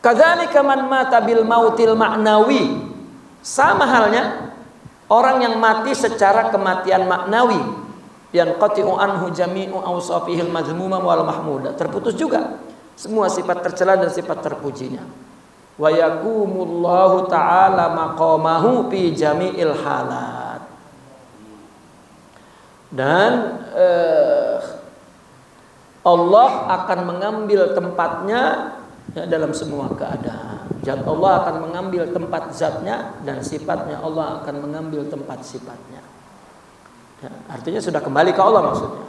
Kadzalika man mata bil mautil ma'nawi. Sama halnya orang yang mati secara kematian maknawi, yang qati'u anhu jami'u awsafihil mazmumah wal mahmudah, terputus juga semua sifat tercela dan sifat terpujinya. Wa yaqumullahu ta'ala maqamahu fi jami'il halat. Dan Allah akan mengambil tempatnya dalam semua keadaan. Zat Allah akan mengambil tempat zatnya, dan sifatnya Allah akan mengambil tempat sifatnya. Ya, artinya sudah kembali ke Allah maksudnya.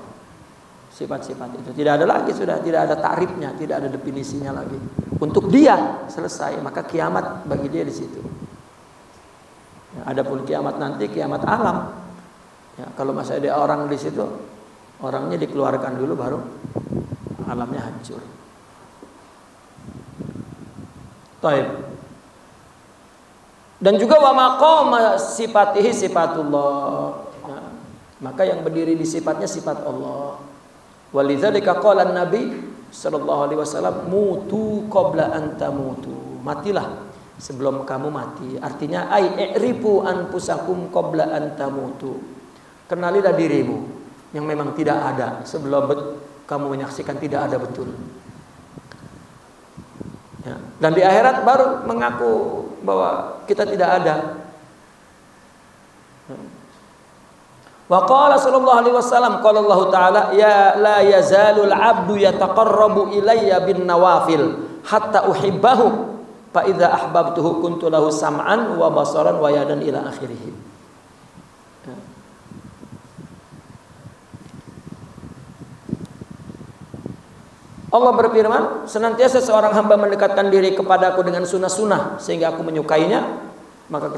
Sifat-sifat itu tidak ada lagi, sudah tidak ada takrifnya, tidak ada definisinya lagi. Untuk dia selesai, maka kiamat bagi dia di situ. Ya, adapun kiamat nanti, kiamat alam. Ya, kalau masih ada orang di situ, orangnya dikeluarkan dulu baru alamnya hancur. Taib. Dan juga wa maqama sifatihi sifatullah. Nah, maka yang berdiri di sifatnya sifat Allah. Walidzalika qala an-nabi sallallahu alaihi wasallam, mutu qabla an tamutu. Matilah sebelum kamu mati. Artinya ai i'rifu anfusakum qabla an tamutu. Kenalilah dirimu yang memang tidak ada sebelum kamu menyaksikan tidak ada betul. Ya. Dan di akhirat baru mengaku bahwa kita tidak ada. Wa qala sallallahu alaihi wasallam, qala Allah taala, ya la yazalul abdu yataqarrabu ilayya bin nawafil hatta uhibbahu fa idza ahbabtuhu kuntu lahu sam'an wa basaran wa yadan ila akhirih. Ya. Allah berfirman, senantiasa seorang hamba mendekatkan diri kepadaku dengan sunnah-sunnah sehingga aku menyukainya, maka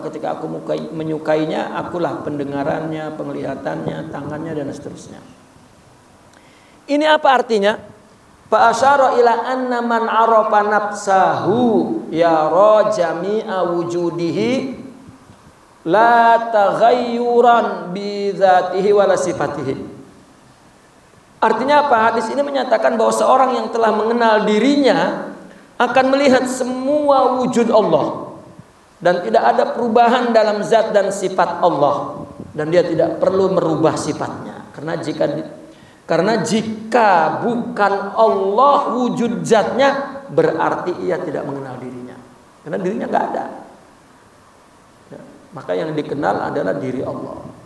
ketika aku menyukainya, akulah pendengarannya, penglihatannya, tangannya, dan seterusnya. Ini apa artinya? Fa asyara ila anna man arafa nafsahu yara jami'a wujudihi la taghayyuran bi dzatihi wala sifatihi. Artinya apa? Hadis ini menyatakan bahwa seorang yang telah mengenal dirinya akan melihat semua wujud Allah, dan tidak ada perubahan dalam zat dan sifat Allah, dan dia tidak perlu merubah sifatnya. Karena jika bukan Allah wujud zatnya, berarti ia tidak mengenal dirinya, karena dirinya nggak ada. Ya, maka yang dikenal adalah diri Allah.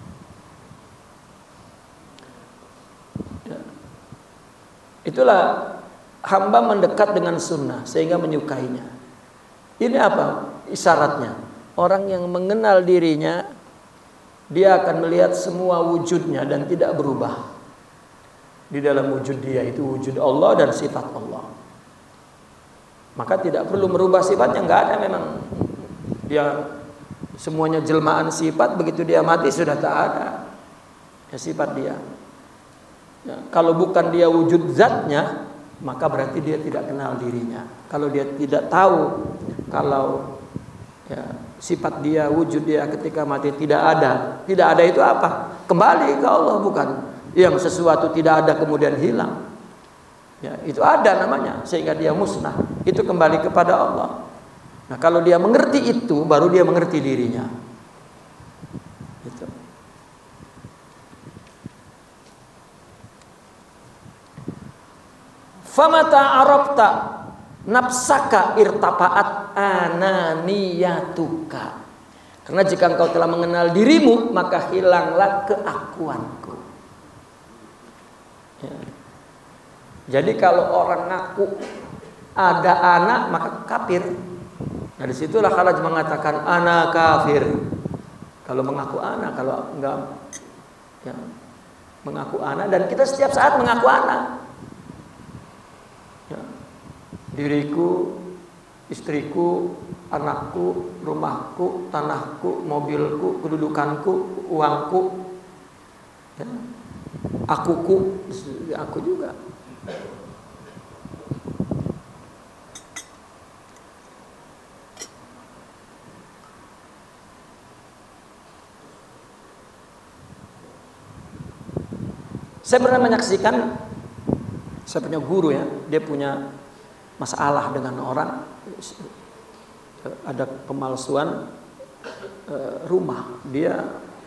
Itulah hamba mendekat dengan sunnah sehingga menyukainya. Ini apa isyaratnya? Orang yang mengenal dirinya, dia akan melihat semua wujudnya dan tidak berubah. Di dalam wujud dia itu wujud Allah dan sifat Allah. Maka tidak perlu merubah sifatnya, nggak ada memang. Dia semuanya jelmaan sifat, begitu dia mati sudah tak ada ya sifat dia. Ya, kalau bukan dia wujud zatnya, maka berarti dia tidak kenal dirinya. Kalau dia tidak tahu kalau ya, sifat dia, wujud dia ketika mati tidak ada. Tidak ada itu apa? Kembali ke Allah, bukan yang sesuatu tidak ada kemudian hilang. Ya, itu ada namanya, sehingga dia musnah. Itu kembali kepada Allah. Nah, kalau dia mengerti itu, baru dia mengerti dirinya. Gitu. Famata arabta nafsaka irtafaat ananiyatuka. Karena jika engkau telah mengenal dirimu, maka hilanglah keakuanku. Ya. Jadi kalau orang ngaku ada anak, maka kafir. Nah, disitulah Khalaj mengatakan ana kafir. Kalau mengaku anak, kalau enggak ya, mengaku anak, dan kita setiap saat mengaku anak. Ya. Diriku, istriku, anakku, rumahku, tanahku, mobilku, kedudukanku, uangku, ya. Akuku, aku juga. Saya pernah menyaksikan, saya punya guru ya, dia punya masalah dengan orang, ada pemalsuan rumah, dia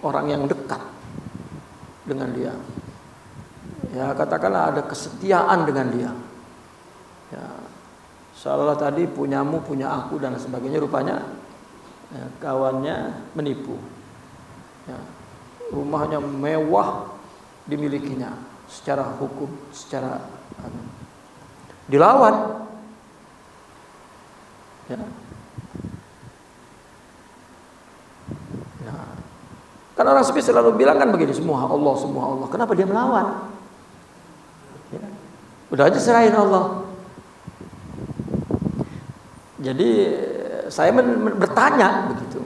orang yang dekat dengan dia, ya katakanlah ada kesetiaan dengan dia, ya seolah tadi punyamu punya aku dan sebagainya, rupanya ya, kawannya menipu, ya, rumahnya mewah dimilikinya secara hukum, secara dilawan, ya. Nah, kan orang sufi selalu bilang kan begini, semua Allah, semua Allah. Kenapa dia melawan? Ya. Udah aja serahin Allah. Jadi saya bertanya begitu.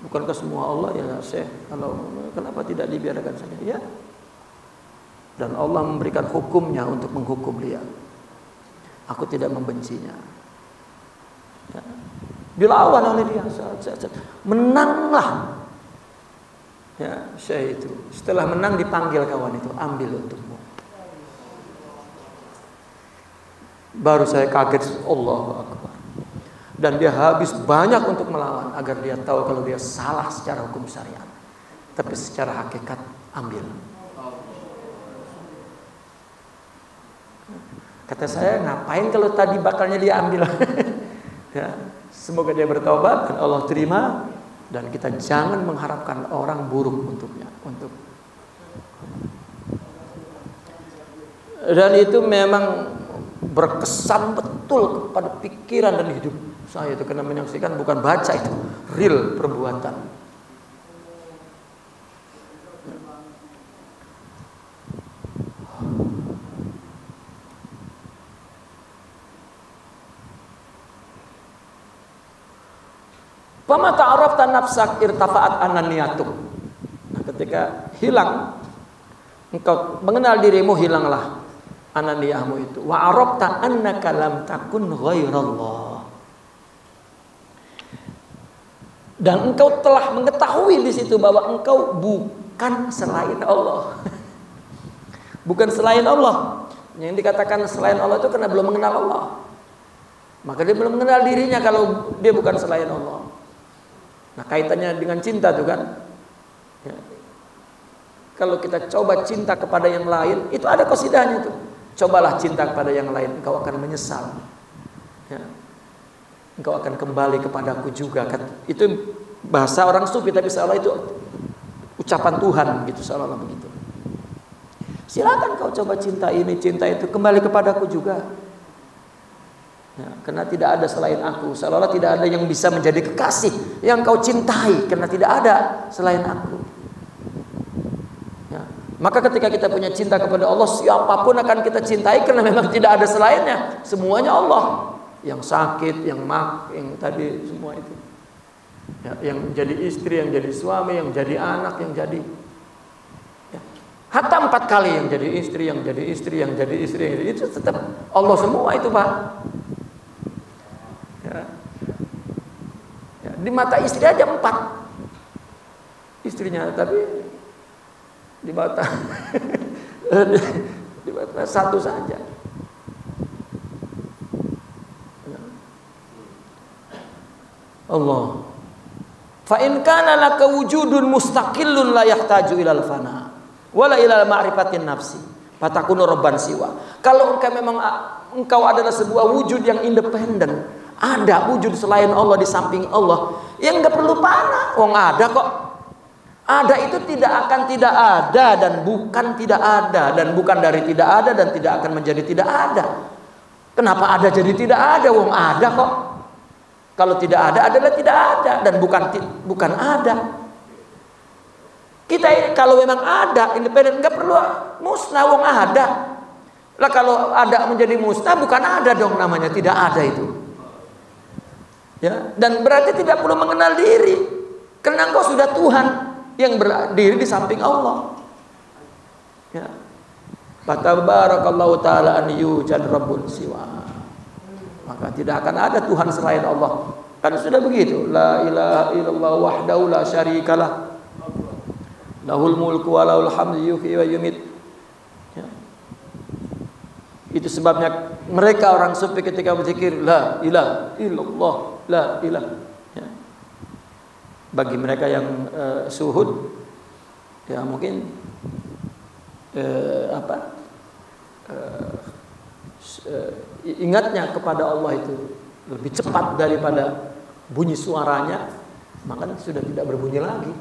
Bukankah semua Allah ya Syekh? Kalau kenapa tidak dibiarkan saja? Ya. Dan Allah memberikan hukumnya untuk menghukum dia. Aku tidak membencinya. Ya. Dilawan oleh dia, menanglah. Ya, Syekh itu. Setelah menang dipanggil kawan itu, ambil untukmu. Baru saya kaget, Allahu Akbar. Dan dia habis banyak untuk melawan agar dia tahu kalau dia salah secara hukum syariat. Tapi secara hakikat ambil. Kata saya, ngapain kalau tadi bakalnya dia ambil? Ya, semoga dia bertobat dan Allah terima, dan kita jangan mengharapkan orang buruk untuknya. Dan itu memang berkesan betul kepada pikiran dan hidup saya itu, karena menyaksikan bukan baca, itu real perbuatan. Fama ta'arafta nafsak irtafa'at ananiyatuk. Nah, ketika hilang, engkau mengenal dirimu, hilanglah ananiyahmu itu. Wa arafta annaka lam takun ghairallah. Dan engkau telah mengetahui di situ bahwa engkau bukan selain Allah. Bukan selain Allah. Yang dikatakan selain Allah itu karena belum mengenal Allah. Maka dia belum mengenal dirinya kalau dia bukan selain Allah. Nah, kaitannya dengan cinta tuh kan, ya. Kalau kita coba cinta kepada yang lain, itu ada qasidahnya tuh. Cobalah cinta kepada yang lain, engkau akan menyesal, ya. Engkau akan kembali kepadaku juga kan. Itu bahasa orang sufi, tapi seolah itu ucapan Tuhan gitu, seolah begitu. Silakan kau coba cinta ini, cinta itu, kembali kepadaku juga. Ya, karena tidak ada selain aku, seolah-olah tidak ada yang bisa menjadi kekasih yang kau cintai, karena tidak ada selain aku. Ya, maka ketika kita punya cinta kepada Allah, siapapun akan kita cintai karena memang tidak ada selainnya. Semuanya Allah. Yang sakit, yang tadi semua itu. Ya, yang jadi istri, yang jadi suami, yang jadi anak, yang jadi. Ya. Hatta 4 kali yang jadi istri, yang jadi istri, yang jadi istri, itu tetap Allah semua itu, Pak. Ya. Ya, di mata istri aja 4 istrinya, tapi di mata di mata 1 saja. Ya. Allah. Fa in kana laka wujudun mustaqillun la yahtaju ilal fana wala ilal ma'rifatin nafsi fatakunu rabban siwa. Kalau engkau adalah sebuah wujud yang independen, ada wujud selain Allah di samping Allah, yang nggak perlu panah, wong ada kok. Ada itu tidak akan tidak ada, dan bukan tidak ada, dan bukan dari tidak ada dan tidak akan menjadi tidak ada. Kenapa ada jadi tidak ada, wong ada kok. Kalau tidak ada adalah tidak ada, dan bukan ada. Kita kalau memang ada independen, nggak perlu musnah, wong ada. Lah kalau ada menjadi musnah, bukan ada dong, namanya tidak ada itu. Ya, dan berarti tidak perlu mengenal diri, karena engkau sudah Tuhan yang berdiri di samping Allah. Ya. Fatabarakallahu ta'ala an yujad rabbun siwa. Maka tidak akan ada Tuhan selain Allah. Kan sudah begitu. La ilaha illallah wahdahu la syarikalah. Lahul mulku wa lahul hamdu yuhyi wa yumit. Ya. Itu sebabnya mereka orang sufi ketika berzikir la ilaha illallah, la ilaha. Ya. Bagi mereka yang suhud, ya mungkin ingatnya kepada Allah itu lebih cepat daripada bunyi suaranya, maka sudah tidak berbunyi lagi.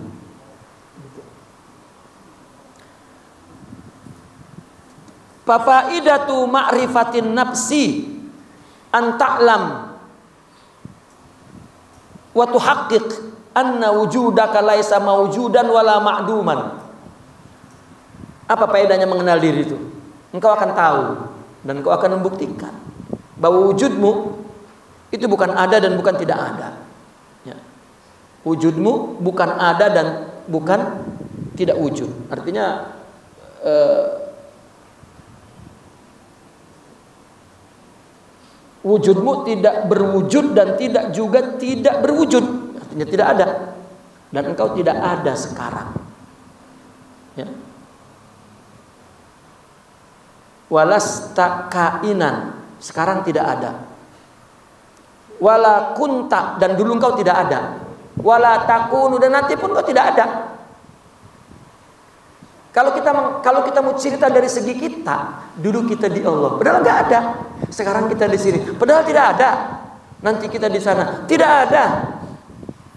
Fafaidatu ma'rifatin nafsi an ta'lam wa tuhaqqiq anna wujudaka laisa mawjudan wala ma'duman. Apa faedahnya mengenal diri itu? Engkau akan tahu dan engkau akan membuktikan bahwa wujudmu itu bukan ada dan bukan tidak ada. Ya. Wujudmu bukan ada dan bukan tidak wujud. Artinya wujudmu tidak berwujud dan tidak juga tidak berwujud. Artinya tidak ada. Dan engkau tidak ada sekarang. Ya. Walasta kainan, sekarang tidak ada. Wala kunta, dan dulu engkau tidak ada. Wala takunu, dan nanti pun engkau tidak ada. Kalau kita mau cerita dari segi kita, dulu kita di Allah, padahal nggak ada. Sekarang kita di sini, padahal tidak ada. Nanti kita di sana, tidak ada.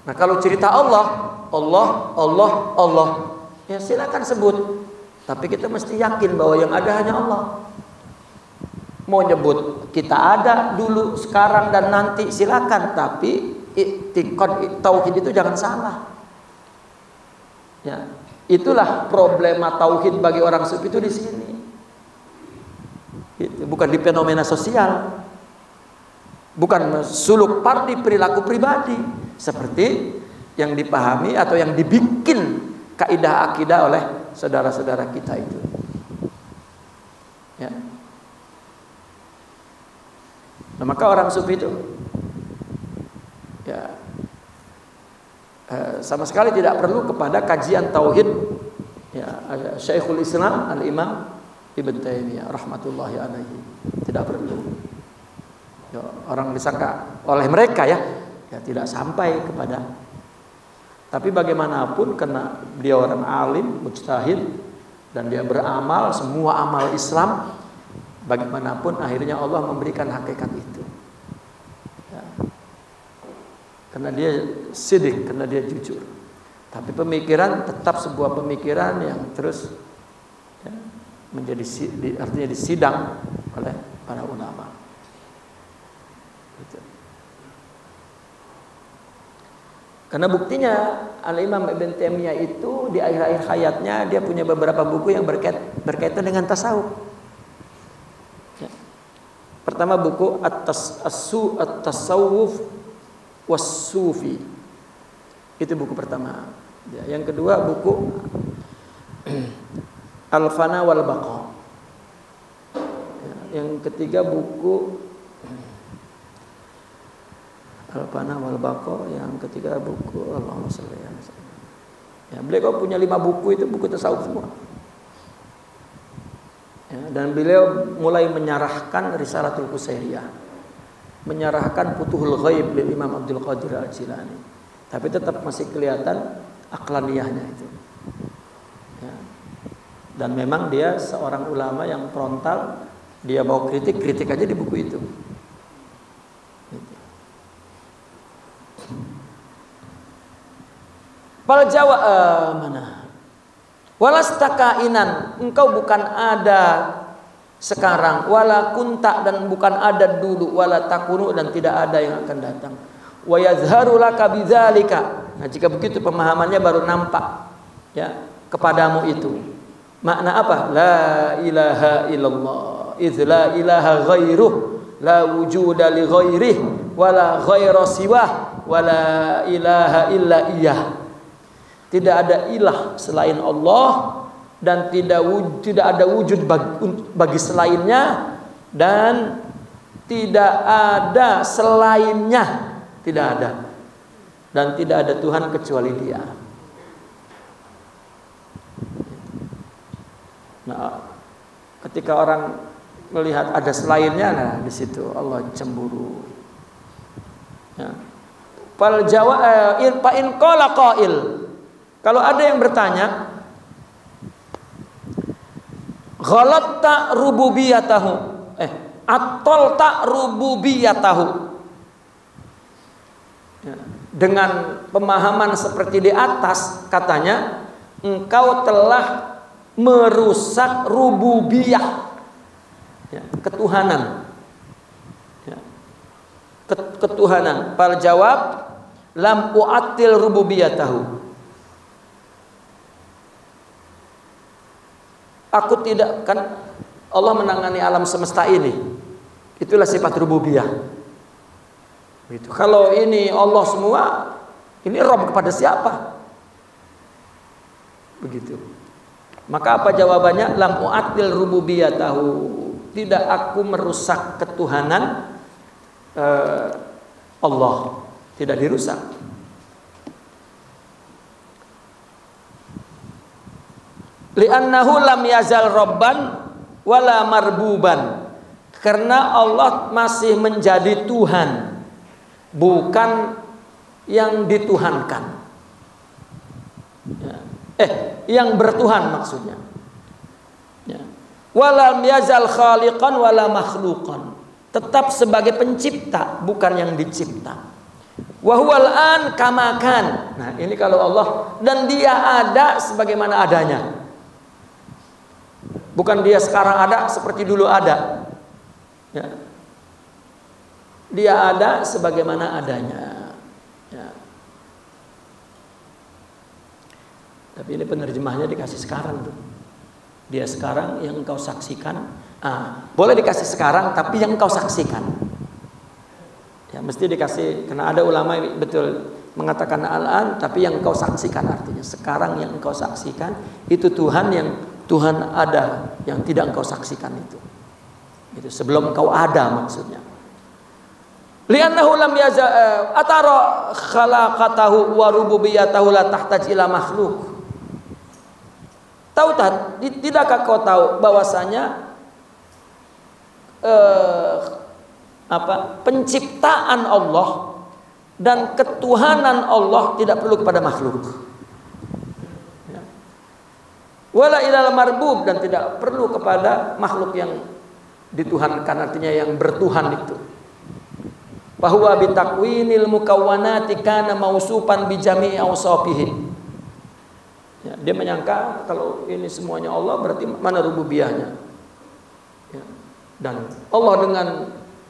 Nah kalau cerita Allah, ya silakan sebut. Tapi kita mesti yakin bahwa yang ada hanya Allah. Mau nyebut kita ada dulu, sekarang dan nanti silakan. Tapi i'tiqad tauhid itu jangan salah. Ya, itulah problema tauhid bagi orang sufi itu di sini. Itu bukan di fenomena sosial, bukan suluk parti perilaku pribadi seperti yang dipahami atau yang dibikin kaidah akidah oleh saudara-saudara kita itu. Ya. Nah, maka orang sufi itu ya sama sekali tidak perlu kepada kajian tauhid. Ya, Syekhul Islam Al-Imam Ibn Taimiyah rahmatullahi alaihi tidak perlu. Ya, orang disangka oleh mereka ya tidak sampai kepada. Tapi bagaimanapun karena dia orang alim, mujtahid, dan dia beramal semua amal Islam, bagaimanapun akhirnya Allah memberikan hakikat itu. Ya. Karena dia sidik, karena dia jujur. Tapi pemikiran tetap sebuah pemikiran yang terus ya, menjadi artinya disidang oleh para ulama. Gitu. Karena buktinya Al-Imam Ibn Taimiyah itu di akhir-akhir hayatnya dia punya beberapa buku yang berkaitan dengan tasawuf. Ya. Pertama buku At-Tasawuf Was-Sufi. Itu buku pertama. Ya, yang kedua buku Al-Fana wal Baqa. Ya, yang ketiga buku Al-Fana wal Baqa, yang ketiga buku Allahumma shalli ala sayyidina. Ya, beliau punya 5 buku itu buku tasawuf semua. Ya, dan beliau mulai menyarahkan Risalatul Qusairiyah, menyarahkan Futuhul Ghaib lil Imam Abdul Qadir Al-Jilani. Tapi tetap masih kelihatan aqlaniyahnya itu. Ya. Dan memang dia seorang ulama yang frontal, dia mau kritik aja di buku itu. Fal jawab mana? Walastakainan, engkau bukan ada sekarang, wala kunta, dan bukan ada dulu, wala takunu, dan tidak ada yang akan datang. Wa yazharu laka bidzalika. Nah, jika begitu pemahamannya baru nampak ya kepadamu itu. Makna apa? La ilaha illallah, idz la ilaha ghairuh, la wujuda li ghairih, wala ghaira siwah, wala ilaha illa iyyah. Tidak ada ilah selain Allah dan tidak ada wujud bagi selainnya, dan tidak ada selainnya, tidak ada, dan tidak ada Tuhan kecuali Dia. Nah, ketika orang melihat ada selainnya, nah di situ Allah cemburu. Ya. Fal jawab fa in qala qail. Kalau ada yang bertanya, ghalatta rububiyatahu. Atolta rububiyatahu. Ya. Dengan pemahaman seperti di atas, katanya engkau telah merusak rububiyah, ya, ketuhanan, ya, ketuhanan. Fal jawab lam u'attil rububiyatahu. Aku tidak, kan Allah menangani alam semesta ini, itulah sifat rububiyah. Gitu. Kalau ini Allah semua, ini Rabb kepada siapa? Begitu. Maka apa jawabannya? Lam u'attil rububiyatahu. Tidak aku merusak ketuhanan Allah. Tidak dirusak. Li'annahu lam yazal rabban wala marbuban. Karena Allah masih menjadi Tuhan, bukan yang dituhankan. Ya. Yang bertuhan maksudnya. Ya. Walam yazal khaliqan wala makhluqan. Tetap sebagai pencipta, bukan yang dicipta. Wa huwal an kama kan. Nah, ini kalau Allah, dan dia ada sebagaimana adanya. Bukan dia sekarang ada seperti dulu ada. Ya. Dia ada sebagaimana adanya. Ya. Tapi ini penerjemahnya dikasih sekarang tuh. Dia sekarang yang engkau saksikan. Boleh dikasih sekarang, tapi yang engkau saksikan. Ya, mesti dikasih, karena ada ulama yang betul mengatakan al-an, tapi yang engkau saksikan, artinya sekarang yang engkau saksikan itu Tuhan, yang Tuhan ada, yang tidak engkau saksikan itu. Itu sebelum engkau ada maksudnya. Li'annahu lam atara khalaqatahu wa rububiyatahu la tahtaj ila makhluk. Tahu tak? Tidakkah kau tahu bahwasanya penciptaan Allah dan ketuhanan Allah tidak perlu kepada makhluk. Ya. Wala ilal marbub, dan tidak perlu kepada makhluk yang dituhankan, artinya yang bertuhan itu. Bahwa bitakwinil mukawwanati kana mausufan bi jami'i awsafihi. Ya, dia menyangka kalau ini semuanya Allah, berarti mana rububiyahnya? Ya. Dan Allah dengan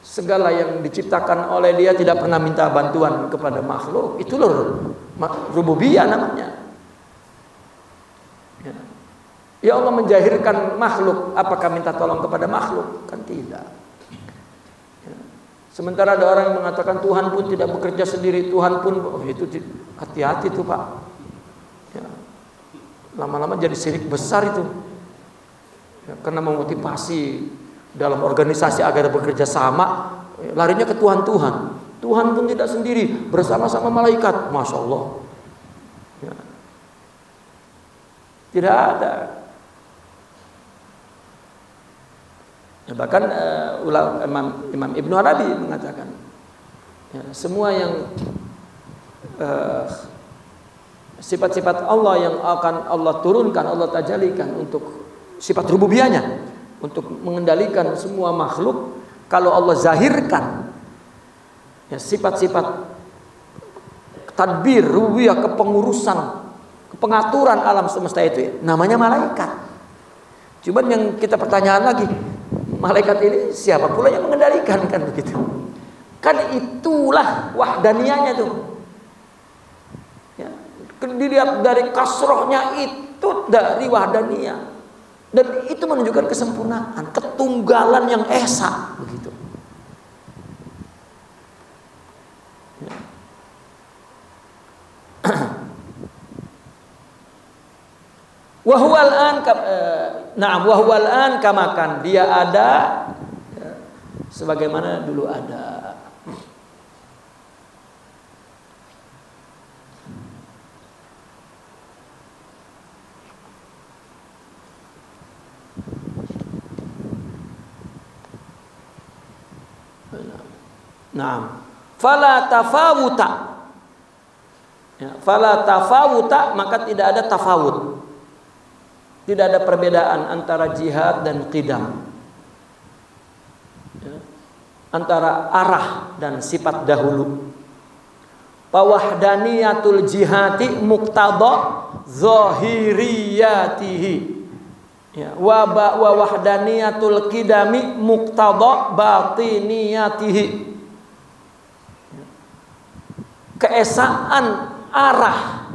segala yang diciptakan oleh dia tidak pernah minta bantuan kepada makhluk. Itu loh rububiyah namanya. Ya. Ya Allah menjahirkan makhluk, apakah minta tolong kepada makhluk? Kan tidak. Ya. Sementara ada orang yang mengatakan Tuhan pun tidak bekerja sendiri, Tuhan pun, itu hati-hati tuh Pak. Ya. Lama-lama jadi syirik besar itu. Ya, karena memotivasi dalam organisasi agar bekerja sama, larinya ke Tuhan-Tuhan. Tuhan pun tidak sendiri, bersama-sama malaikat. Masya Allah. Ya. Tidak ada. Ya, bahkan Imam Ibnu Arabi mengatakan, ya, semua yang sifat-sifat Allah yang akan Allah turunkan, Allah tajalikan untuk sifat rububiyahnya, untuk mengendalikan semua makhluk. Kalau Allah zahirkan, ya, sifat-sifat tadbir, rububiyah, kepengurusan, pengaturan alam semesta itu, namanya malaikat. Cuman yang kita pertanyaan lagi, malaikat ini siapa pula yang mengendalikan, kan begitu? Kan itulah wahdaniyahnya tuh. Ya, dilihat dari kasrohnya itu dari wahdaniyah. Dan itu menunjukkan kesempurnaan, ketunggalan yang esa, begitu. Ya. Wahwal an kamakan, dia ada, ya, sebagaimana dulu ada. Nah, fala tafawuta. Ya, fala tafawuta, maka tidak ada tafawut. Tidak ada perbedaan antara jihad dan qidam. Ya, antara arah dan sifat dahulu. Fawahdaniyatul jihati muqtada zahiriyatihi. Ya, wa wahdaniyatul qidami muqtada batiniyatihi. Ya. Keesaan arah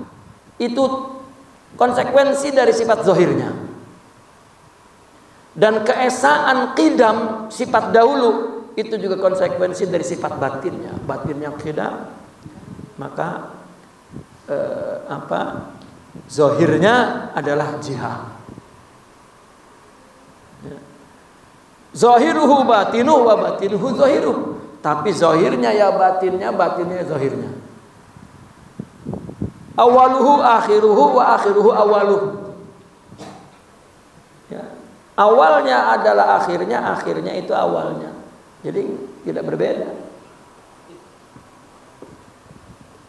itu konsekuensi dari sifat zahirnya. Dan keesaan qidam sifat dahulu itu juga konsekuensi dari sifat batinnya. Batinnya qidam, maka zahirnya adalah jihad. Ya. Zahiruhu batinuhu wa batinuhu zahiruh. Tapi zahirnya ya batinnya, batinnya zahirnya. Awaluhu akhiruhu wa akhiruhu awaluhu. Ya. Awalnya adalah akhirnya, akhirnya itu awalnya. Jadi tidak berbeda.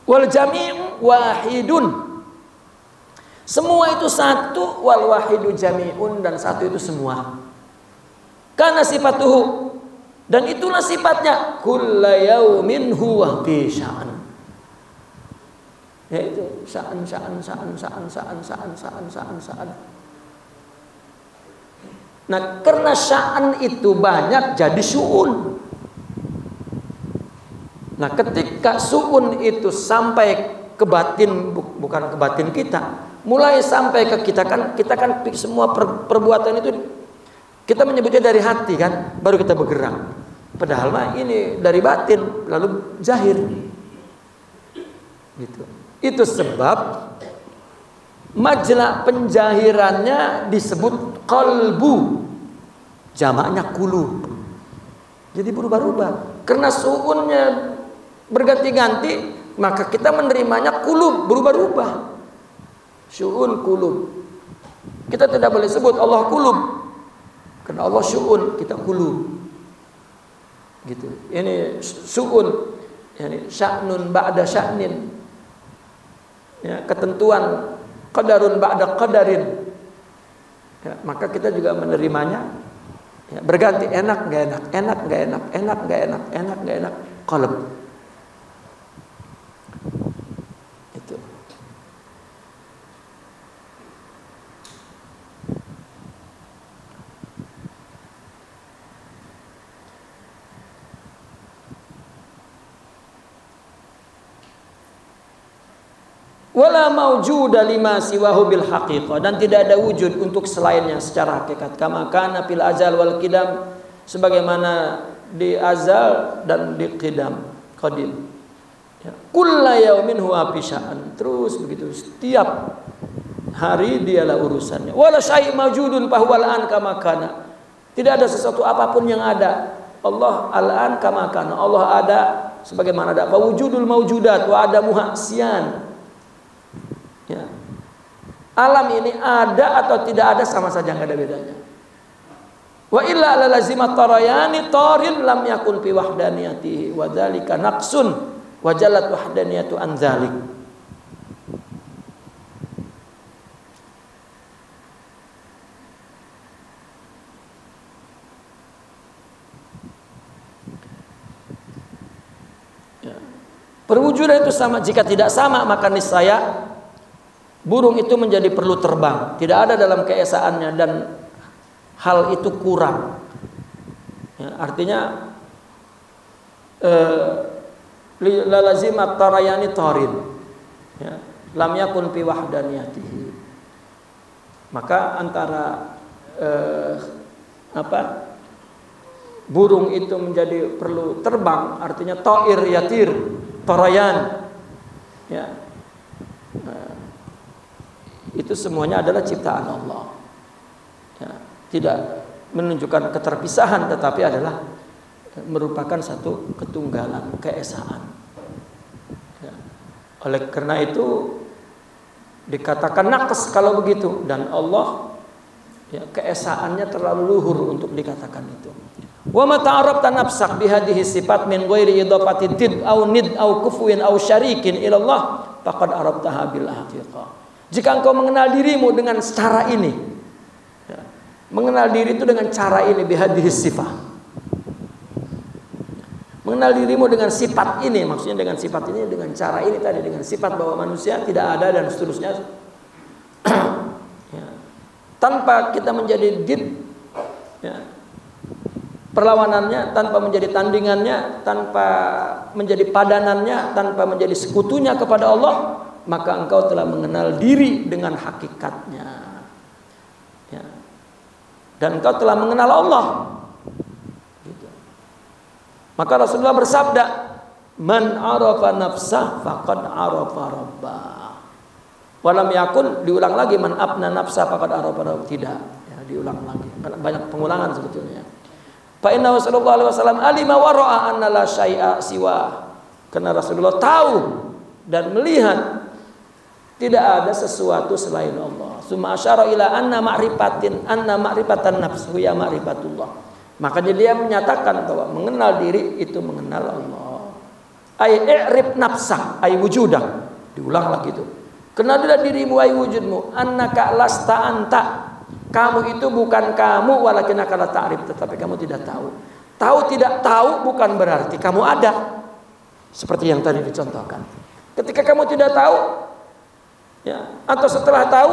Wal jami'u wahidun. Semua itu satu, wal wahidu jami'un, dan satu itu semua. Karena sifatuhu, dan itulah sifatnya, kulla yaumin huwa fi sya'an. Yaitu sya'an. Nah, karena sya'an itu banyak jadi syu'un. Nah, ketika su'un itu sampai ke batin, bukan ke batin kita, mulai sampai ke kita kan semua perbuatan itu kita menyebutnya dari hati kan, baru kita bergerak. Padahal mah ini dari batin lalu zahir. Gitu. Itu sebab majla penjahirannya disebut qalbu, jamaknya qulub. Jadi berubah-ubah. Karena su'unnya berganti-ganti, maka kita menerimanya qulub, berubah-ubah. Syu'un qulub. Kita tidak boleh sebut Allah qulub, karena Allah syu'un, kita qulub. Gitu. Ini syu'un, yani sya'nun ba'da sya'nin. Ya, ketentuan qadarun ba'da qadarin. Ya, maka kita juga menerimanya ya, berganti, enak enggak enak, enak enggak enak, enak enggak enak, enak enggak enak, qalb. Itu. Wala maujuda lima siwahu bil haqiqah, dan tidak ada wujud untuk selainnya secara hakikat. Kama kana fil azal wal qidam, sebagaimana di azal dan di qidam qadim. Ya. Kulla yaumin huwa fi sya'an, terus begitu setiap hari dialah urusannya. Wala syai' mawjudun fa huwa al-an kama kana. Tidak ada sesuatu apapun yang ada. Allah al-an kama kana. Allah ada sebagaimana ada. Fa wujudul mawjudat wa adamuha asyan. Ya. Alam ini ada atau tidak ada sama saja, nggak ada bedanya. Wa illa la lazimat tarayani tarin lam yakun fi wahdaniyatihi wa dzalika naqsun wa jallat wahdaniyatu an dzalik. Ya. Perwujudan itu sama, jika tidak sama maka niscaya burung itu menjadi perlu terbang. Tidak ada dalam keesaannya dan hal itu kurang. Ya, artinya la lazimat tarayani tarin. Ya, lam yakun fi wahdaniyatihi. Maka antara burung itu menjadi perlu terbang, artinya ta'ir yatir, tarayan. Ya. Itu semuanya adalah ciptaan Allah. Ya, tidak menunjukkan keterpisahan, tetapi adalah merupakan satu ketunggalan, keesaan. Ya. Oleh karena itu dikatakan naqs kalau begitu, dan Allah ya, keesaannya terlalu luhur untuk dikatakan itu. Wa ma ta'arabta nafsak bihadhihi sifat min ghairi idafati tid au nid au kufuin au syarikin ila Allah faqad arabtaha bil haqiqah. Jika engkau mengenal dirimu dengan cara ini, ya, mengenal diri itu dengan cara ini, bihadhihi sifat. Mengenal dirimu dengan sifat ini, maksudnya dengan sifat ini, dengan cara ini tadi, dengan sifat bahwa manusia tidak ada dan seterusnya. Ya. Tanpa kita menjadi did, ya, perlawanannya, tanpa menjadi tandingannya, tanpa menjadi padanannya, tanpa menjadi sekutunya kepada Allah, maka engkau telah mengenal diri dengan hakikatnya, ya. Dan engkau telah mengenal Allah, gitu. Maka Rasulullah bersabda, man arafa nafsah faqad arafa rabbah. Walam yakun, diulang lagi, man abna nafsah faqad arafa rabbah. Tidak, ya, diulang lagi, karena banyak pengulangan sebetulnya. Fa inna Rasulullah sallallahu alaihi wasallam alima wa ra'a anna la syai'a siwa. Karena Rasulullah tahu dan melihat tidak ada sesuatu selain Allah. Summa asyara ila anna ma'rifatan nafsu ya ma'rifatullah. Makanya dia menyatakan bahwa mengenal diri itu mengenal Allah. Ai i'rif nafsak ai wujudak. Diulang lagi itu. Kenalilah dirimu ai wujudmu, annaka lasta anta. Kamu itu bukan kamu, walakinaka la ta'rif, tetapi kamu tidak tahu. Tahu tidak tahu bukan berarti kamu ada. Seperti yang tadi dicontohkan. Ketika kamu tidak tahu, ya, atau setelah tahu,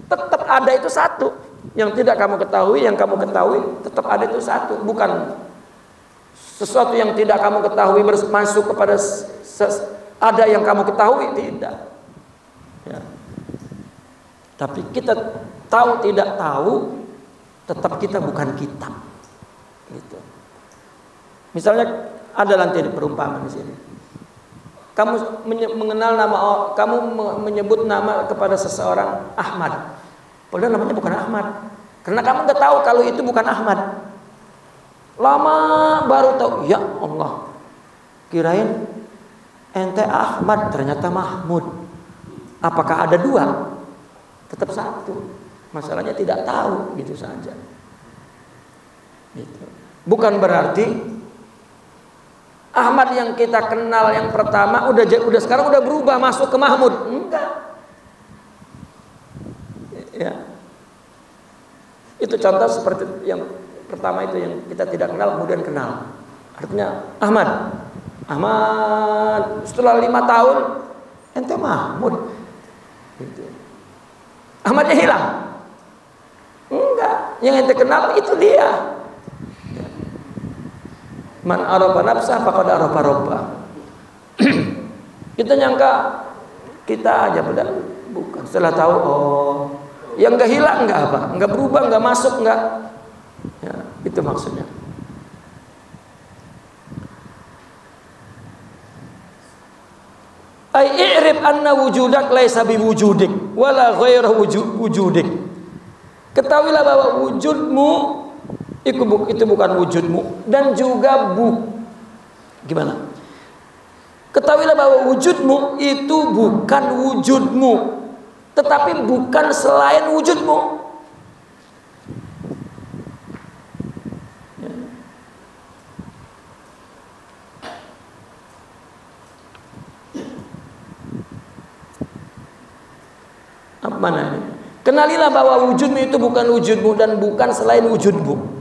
tetap ada itu satu. Yang tidak kamu ketahui, yang kamu ketahui, tetap ada itu satu. Bukan sesuatu yang tidak kamu ketahui masuk kepada ada yang kamu ketahui, tidak, ya. Tapi kita tahu tidak tahu, tetap kita bukan kita, gitu. Misalnya ada nanti perumpamaan di sini. Kamu mengenal nama, kamu menyebut nama kepada seseorang Ahmad, padahal namanya bukan Ahmad, karena kamu nggak tahu kalau itu bukan Ahmad. Lama baru tahu, ya Allah, kirain ente Ahmad, ternyata Mahmud. Apakah ada dua? Tetap satu. Masalahnya tidak tahu, gitu saja. Gitu. Bukan berarti Ahmad yang kita kenal yang pertama udah sekarang udah berubah masuk ke Mahmud. Enggak. Ya. Itu contoh seperti yang pertama itu, yang kita tidak kenal kemudian kenal. Artinya Ahmad setelah 5 tahun ente Mahmud. Gitu. Ahmadnya hilang. Enggak, yang ente kenal itu dia. Man arafa nafsah faqad arafa rabbah. Kita nyangka kita aja, padahal bukan. Setelah tahu, oh, yang enggak hilang enggak apa? Enggak berubah, enggak masuk, enggak. Ya, itu maksudnya. Ai i'rif anna wujudak laisa biwujudik wala ghairu wujudik. Ketahuilah bahwa wujudmu itu bukan wujudmu, dan juga gimana? Ketahuilah bahwa wujudmu itu bukan wujudmu, tetapi bukan selain wujudmu. Apa mana ini? Kenalilah bahwa wujudmu itu bukan wujudmu dan bukan selain wujudmu.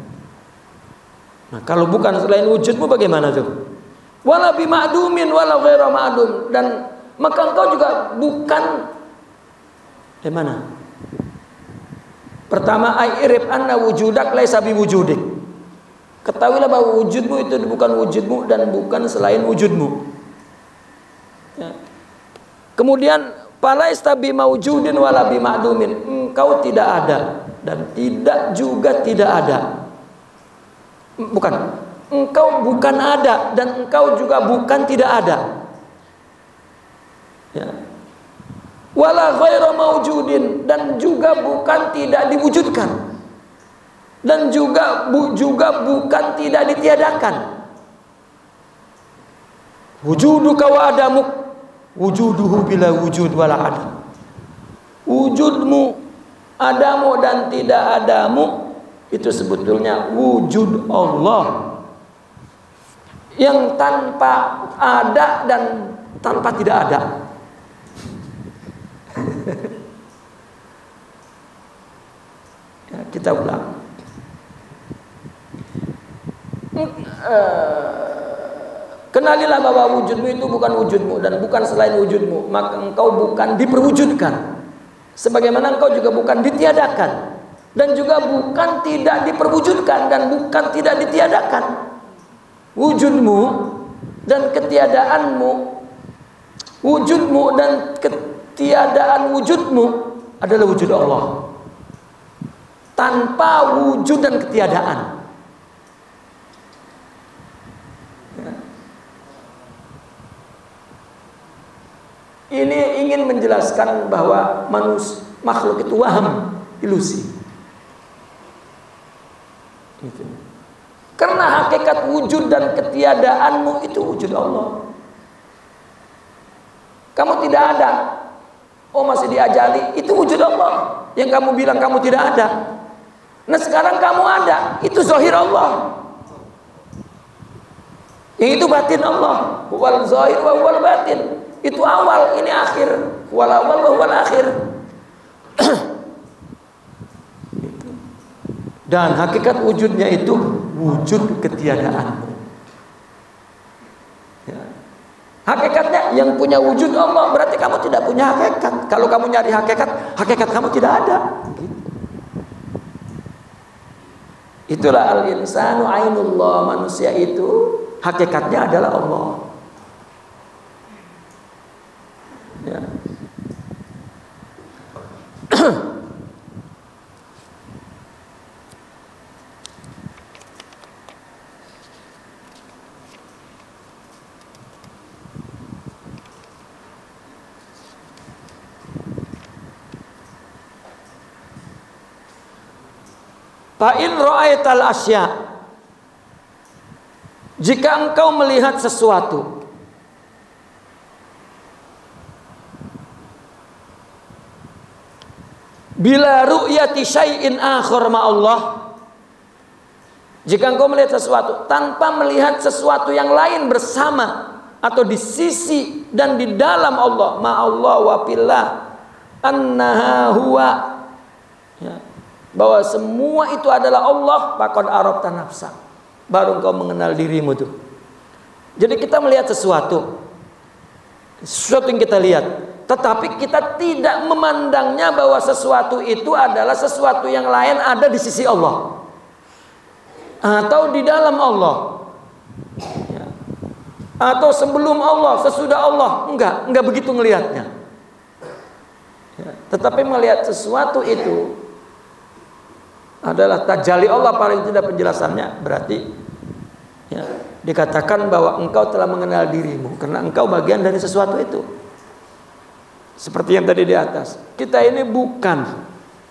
Nah, kalau bukan selain wujudmu bagaimana tuh? Wala bi ma'dumin wala ghairu ma'dum, dan maka engkau juga bukan mana? Pertama, airib anna wujudak laisa bi wujudik. Ketahuilah bahwa wujudmu itu bukan wujudmu dan bukan selain wujudmu. Ya. Kemudian falaista bi maujudin wala bi ma'dumin. Engkau tidak ada dan tidak ada. Bukan, engkau bukan ada dan engkau juga bukan tidak ada. Ya. Wala ghairu maujudin, dan juga bukan tidak diwujudkan, dan juga bukan tidak ditiadakan. Wujuduka wa adamuk wujuduhu bila wujud wala adam. Wujudmu, adamu dan tidak adamu itu sebetulnya wujud Allah yang tanpa ada dan tanpa tidak ada. Ya, kita ulang. Kenalilah bahwa wujudmu itu bukan wujudmu dan bukan selain wujudmu, maka engkau bukan diperwujudkan, sebagaimana engkau juga bukan ditiadakan, dan juga bukan tidak diperwujudkan dan bukan tidak ditiadakan. Wujudmu dan ketiadaanmu, wujudmu dan ketiadaan wujudmu adalah wujud Allah, tanpa wujud dan ketiadaan. Ini ingin menjelaskan bahwa makhluk itu waham, ilusi. Gitu. Karena hakikat wujud dan ketiadaanmu itu wujud Allah. Kamu tidak ada, oh masih diajali, itu wujud Allah. Yang kamu bilang kamu tidak ada. Nah sekarang kamu ada, itu zahir Allah. Yang itu batin Allah. Wal zahir wa wal batin. Itu awal, ini akhir. Wal awal wa wal akhir. Dan hakikat wujudnya itu wujud ketiadaanmu. Ya. Hakikatnya yang punya wujud Allah, berarti kamu tidak punya hakikat. Kalau kamu nyari hakikat, hakikat kamu tidak ada. Gitu. Itulah al-insanu ainullah, manusia itu hakikatnya adalah Allah. Ya. Fa'in ra'aital asya, jika engkau melihat sesuatu, bila ru'yati syai'in akhar ma'allah, jika engkau melihat sesuatu tanpa melihat sesuatu yang lain bersama atau di sisi dan di dalam Allah, ma'allah wa fillah annaha huwa, ya, bahwa semua itu adalah Allah, faqad arafta nafsa, baru engkau mengenal dirimu tuh. Jadi kita melihat sesuatu yang kita lihat, tetapi kita tidak memandangnya bahwa sesuatu itu adalah sesuatu yang lain ada di sisi Allah atau di dalam Allah, ya, atau sebelum Allah, sesudah Allah. Enggak begitu ngelihatnya, ya, tetapi melihat sesuatu itu adalah tajalli Allah, paling tidak penjelasannya berarti, ya, dikatakan bahwa engkau telah mengenal dirimu karena engkau bagian dari sesuatu itu. Seperti yang tadi di atas, kita ini bukan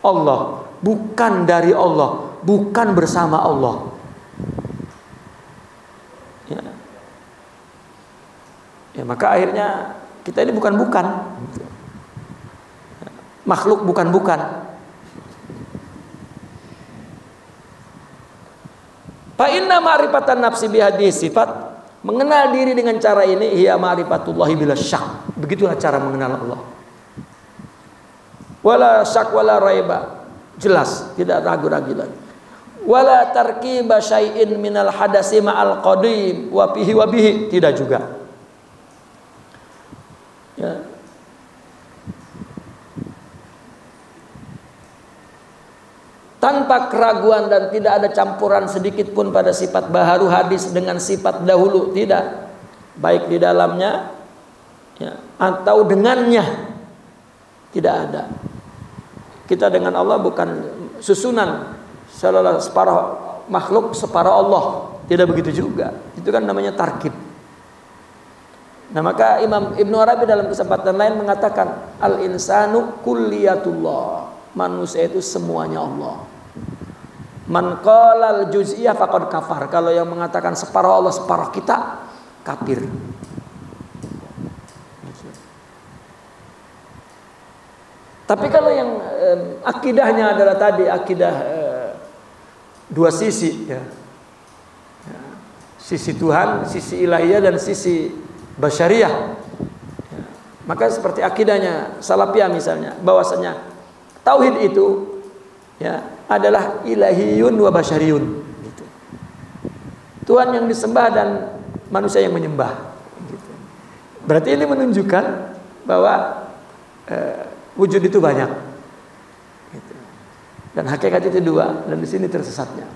Allah, bukan dari Allah, bukan bersama Allah. Ya, ya, maka akhirnya kita ini bukan. Makhluk bukan. Fa inna ma'rifatan nafsi bihadhihi sifat, mengenal diri dengan cara ini, hiya ma'rifatullahi bila syak. Begitulah cara mengenal Allah. Wala syak wala raiba, jelas, tidak ragu-ragu lagi. Wala tarkiba syai'in minal hadasi ma'al qadim wa bihi, tidak juga. Ya. Tanpa keraguan dan tidak ada campuran sedikit pun pada sifat baharu hadis dengan sifat dahulu, tidak, baik di dalamnya, ya, atau dengannya, tidak ada. Kita dengan Allah bukan susunan separuh makhluk separuh Allah, tidak begitu juga. Itu kan namanya tarkib. Nah maka Imam Ibnu Arabi dalam kesempatan lain mengatakan al-insanu kulliyatullah, manusia itu semuanya Allah. Man qalal juz'iyah faqad kafar, kalau yang mengatakan separuh Allah separuh kita, kafir. Tapi kalau yang akidahnya adalah tadi akidah dua sisi ya. Ya. Sisi Tuhan, sisi ilahiyah dan sisi basyariah. Ya. Maka seperti akidahnya Salafiyah misalnya, bahwasanya tauhid itu ya adalah ilahiyun wa basyariyun gitu. Tuhan yang disembah dan manusia yang menyembah gitu. Berarti ini menunjukkan bahwa wujud itu banyak gitu. Dan hakikat itu dua, dan di sini tersesatnya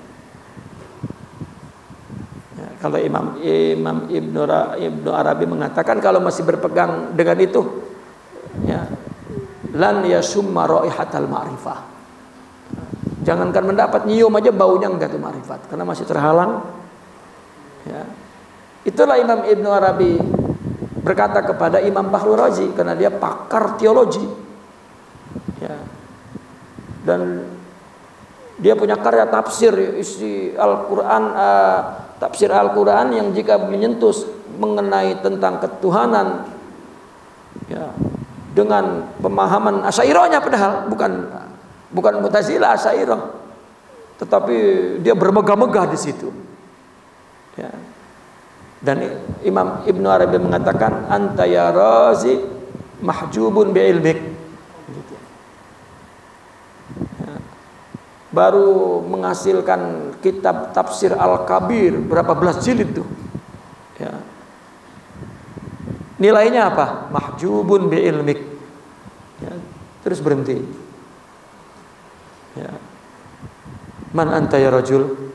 ya, kalau Imam Ibnu Arabi mengatakan kalau masih berpegang dengan itu ya, lan yasumma raihatal ma'rifah, jangankan mendapat, nyium aja baunya enggak tuh ma'rifat, karena masih terhalang ya. Itulah Imam Ibnu Arabi berkata kepada Imam Fakhrul Razi, karena dia pakar teologi ya. Dan dia punya karya tafsir isi Al-Quran, tafsir Al-Quran yang jika menyentuh mengenai tentang ketuhanan ya, dengan pemahaman Asy'ariyahnya, padahal bukan Mu'tazilah, Asy'ariyah, tetapi dia bermegah-megah di situ ya. Dan Imam Ibnu Arabi mengatakan anta ya Razi mahjubun bi ilmik gitu. Ya. Baru menghasilkan kitab tafsir Al-Kabir berapa belas jilid tuh ya. Nilainya apa? Mahjubun bi ilmik ya. Terus berhenti ya. Man anta ya rajul,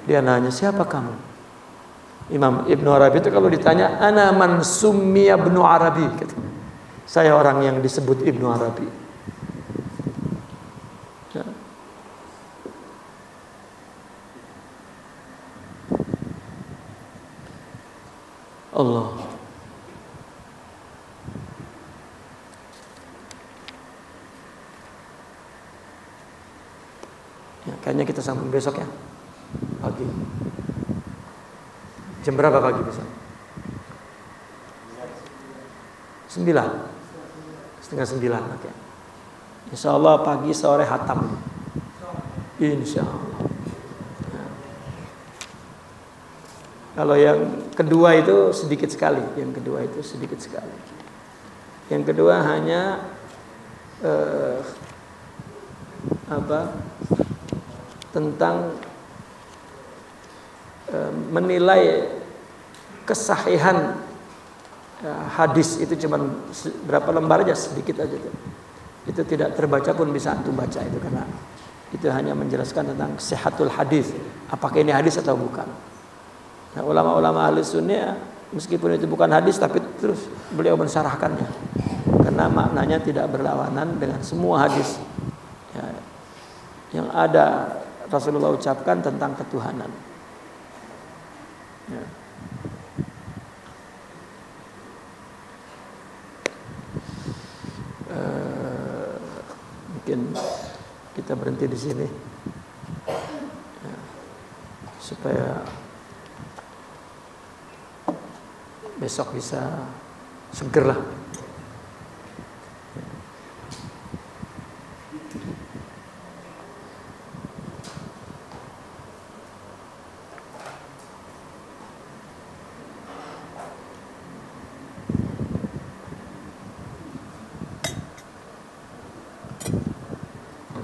dia nanya siapa kamu? Imam Ibnu Arabi itu kalau ditanya ana man summiya Ibnu Arabi gitu. Saya orang yang disebut Ibnu Arabi ya. Allah ya, kayaknya kita sambung besok ya pagi. Jam berapa pagi besok? 9, setengah 9 okay. Insya Allah pagi sore hatam. Insya Allah ya. Kalau yang kedua itu sedikit sekali. Yang kedua hanya tentang menilai kesahihan hadis itu cuma berapa lembar aja, sedikit aja tuh. Itu tidak terbaca pun bisa antum baca itu, karena itu hanya menjelaskan tentang sihatul hadis, apakah ini hadis atau bukan. Nah, ulama-ulama ahli sunnah meskipun itu bukan hadis tapi terus beliau mensyarahkannya karena maknanya tidak berlawanan dengan semua hadis ya, yang ada Rasulullah ucapkan tentang ketuhanan. Ya. Mungkin kita berhenti di sini ya, supaya besok bisa seger lah.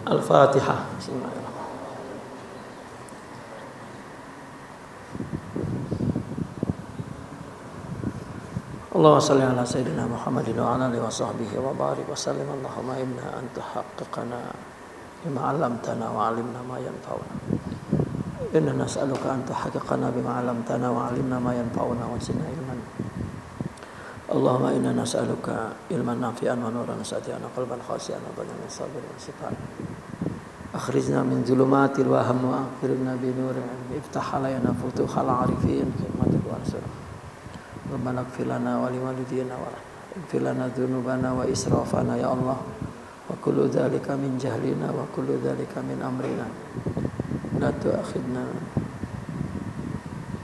Al-Fatihah. Bismillahirrahmanirrahim. Allahumma salli ala sayyidina Muhammadin wa ala alihi wa sahbihi wa barik wa sallim. Allahumma inna anta haqqiqana bima 'allamtana wa 'allimna ma yanfa'una. Inna nas'aluka anta haqqiqana bima 'allamtana wa 'allimna ma yanfa'una wa zidna ilman. Allahumma inna nas'aluka ilman nafi'an wa nuran sati'an wa qalban khashi'an wa badanan sabiran wa sifan. Akhrijna min zulumatil waham wa akhirna bi nurin iftah alayna futuhal arifin khidmatik wa rasul. Rabbana ighfir lana wa liwalidina wa ighfir lana dzunubana wa israfana ya Allah. Wa kullu dzalika min jahlina wa kullu dzalika min amrina. La tu'akhidna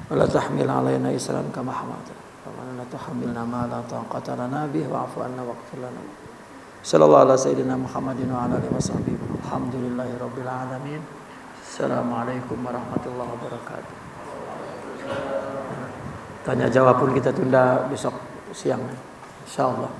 wa la tahmil alayna isran kama hamalta. Wa la tuhammilna ma la taqata lana bihi wa'fu anna waghfir lana. Sallallahu ala sayyidina Muhammadin wa ala alihi wa sahbihi. Alhamdulillahi rabbil alamin. Assalamualaikum warahmatullahi wabarakatuh. Tanya jawab pun kita tunda besok siang, insyaallah.